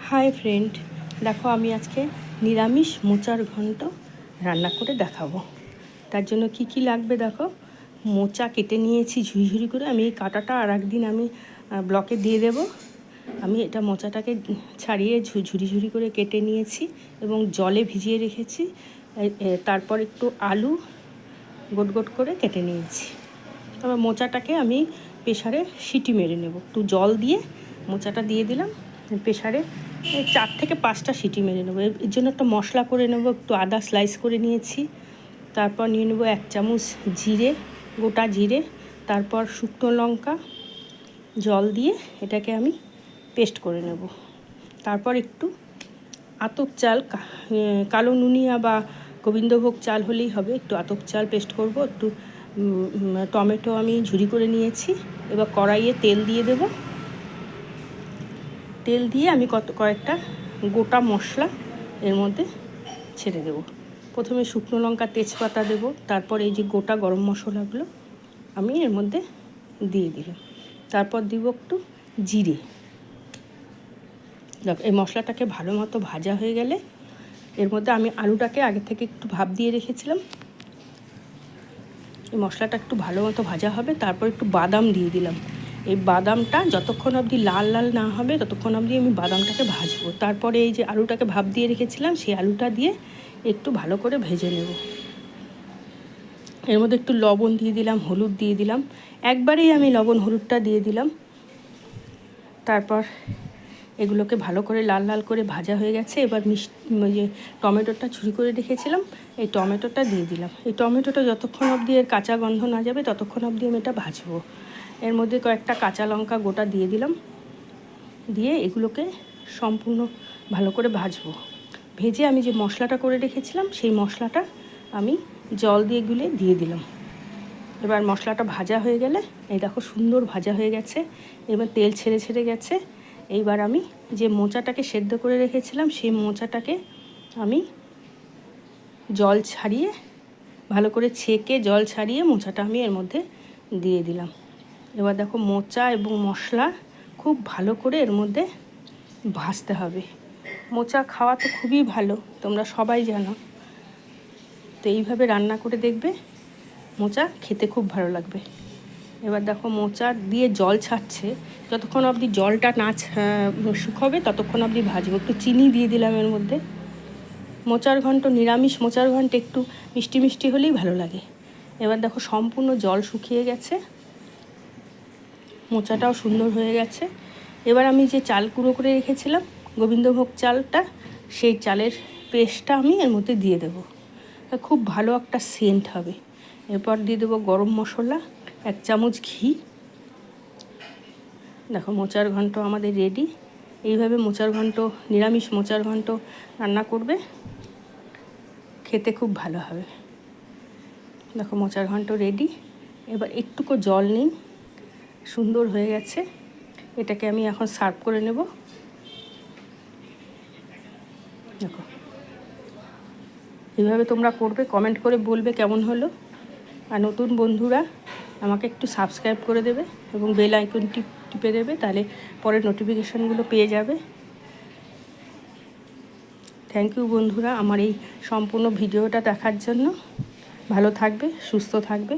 Hi friend, দেখো আমি আজকে নিরামিষ মোচার ঘন্ট রান্না করে দেখাবো। তার জন্য কি কি লাগবে দেখো। মোচা কেটে নিয়েছি ঝুড়ি করে। আমি এই কাটাটা আর একদিন আমি ব্লকে দিয়ে দেব। আমি এটা মোচাটাকে ছাড়িয়ে ঝুড়ি করে কেটে নিয়েছি এবং জলে ভিজিয়ে রেখেছি। তারপর একটু আলু গোট করে কেটে নিয়েছি। তবে মোচাটাকে আমি প্রেশারে সিটি মেরে নেব। একটু জল দিয়ে মোচাটা দিয়ে দিলাম, প্রেশারে 4 থেকে 5টা সিটি মেরে নেবো। এর জন্য একটা মশলা করে নেব। একটু আদা স্লাইস করে নিয়েছি, তারপর নিয়ে নেবো 1 চামচ জিরে, গোটা জিরে, তারপর শুকনো লঙ্কা, জল দিয়ে এটাকে আমি পেস্ট করে নেব। তারপর একটু আতপ চাল, কালো নুনিয়া বা গোবিন্দভোগ চাল হলেই হবে। একটু আতপ চাল পেস্ট করব। একটু টমেটো আমি ঝুরি করে নিয়েছি। এবার কড়াইয়ে তেল দিয়ে দেব। তেল দিয়ে আমি কয়েকটা গোটা মশলা এর মধ্যে ছেড়ে দেব। প্রথমে শুকনো লঙ্কা, তেজপাতা দেব, তারপর এই যে গোটা গরম মশলাগুলো আমি এর মধ্যে দিয়ে দিলাম। তারপর দিব একটু জিরে। এই মশলাটাকে ভালো মতো ভাজা হয়ে গেলে এর মধ্যে আমি আলুটাকে আগে থেকে একটু ভাপ দিয়ে রেখেছিলাম। এই মশলাটা একটু ভালো মতো ভাজা হবে, তারপর একটু বাদাম দিয়ে দিলাম। এই বাদামটা যতক্ষণ অবধি লাল লাল না হবে ততক্ষণ অবধি আমি বাদামটাকে ভাজবো। তারপরে এই যে আলুটাকে ভাপ দিয়ে রেখেছিলাম সেই আলুটা দিয়ে একটু ভালো করে ভেজে নেব। এর মধ্যে একটু লবণ দিয়ে দিলাম, হলুদ দিয়ে দিলাম। একবারেই আমি লবণ হলুদটা দিয়ে দিলাম। তারপর এগুলোকে ভালো করে লাল লাল করে ভাজা হয়ে গেছে। এবার যে টমেটোটা ছুরি করে রেখেছিলাম এই টমেটোটা দিয়ে দিলাম। এই টমেটোটা যতক্ষণ অবধি এর কাঁচা গন্ধ না যাবে ততক্ষণ অবধি আমি এটা ভাজবো। এর মধ্যে কয়েকটা কাঁচা লঙ্কা গোটা দিয়ে দিলাম। দিয়ে এগুলোকে সম্পূর্ণ ভালো করে ভাজবো। ভেজে আমি যে মশলাটা করে রেখেছিলাম সেই মশলাটা আমি জল দিয়ে গুলে দিয়ে দিলাম। এবার মশলাটা ভাজা হয়ে গেলে এই দেখো সুন্দর ভাজা হয়ে গেছে। এবার তেল ছেড়ে গেছে। এইবার আমি যে মোচাটাকে সেদ্ধ করে রেখেছিলাম সেই মোচাটাকে আমি জল ছাড়িয়ে ভালো করে ছেঁকে জল ছাড়িয়ে মোচাটা আমি এর মধ্যে দিয়ে দিলাম। এবার দেখো মোচা এবং মশলা খুব ভালো করে এর মধ্যে ভাজতে হবে। মোচা খাওয়া তো খুবই ভালো, তোমরা সবাই জানো। তো এইভাবে রান্না করে দেখবে, মোচা খেতে খুব ভালো লাগবে। এবার দেখো মোচা দিয়ে জল ছাড়ছে, যতক্ষণ অবধি জলটা না শুকাবে ততক্ষণ অবধি ভাজবো। একটু চিনি দিয়ে দিলাম এর মধ্যে। মোচার ঘন্ট, নিরামিষ মোচার ঘন্ট একটু মিষ্টি মিষ্টি হলেই ভালো লাগে। এবার দেখো সম্পূর্ণ জল শুকিয়ে গেছে, মোচাটাও সুন্দর হয়ে গেছে। এবার আমি যে চাল গুঁড়ো করে রেখেছিলাম গোবিন্দভোগ চালটা, সেই চালের পেস্টটা আমি এর মধ্যে দিয়ে দেবো। খুব ভালো একটা সেন্ট হবে। এরপর দিয়ে দেবো গরম মশলা, 1 চামচ ঘি। দেখো মোচার ঘন্ট আমাদের রেডি। এইভাবে মোচার ঘন্ট, নিরামিষ মোচার ঘন্ট রান্না করবে, খেতে খুব ভালো হবে। দেখো মোচার ঘন্ট রেডি। এবার একটুকু জল নিন, সুন্দর হয়ে গেছে। এটাকে আমি এখন সার্ভ করে নেব। দেখো এইভাবে তোমরা করবে, কমেন্ট করে বলবে কেমন হলো। আর নতুন বন্ধুরা আমাকে একটু সাবস্ক্রাইব করে দেবে এবং বেল আইকনটি টিপে দেবে, তাহলে পরের নোটিফিকেশানগুলো পেয়ে যাবে। থ্যাংক ইউ বন্ধুরা আমার এই সম্পূর্ণ ভিডিওটা দেখার জন্য। ভালো থাকবে, সুস্থ থাকবে।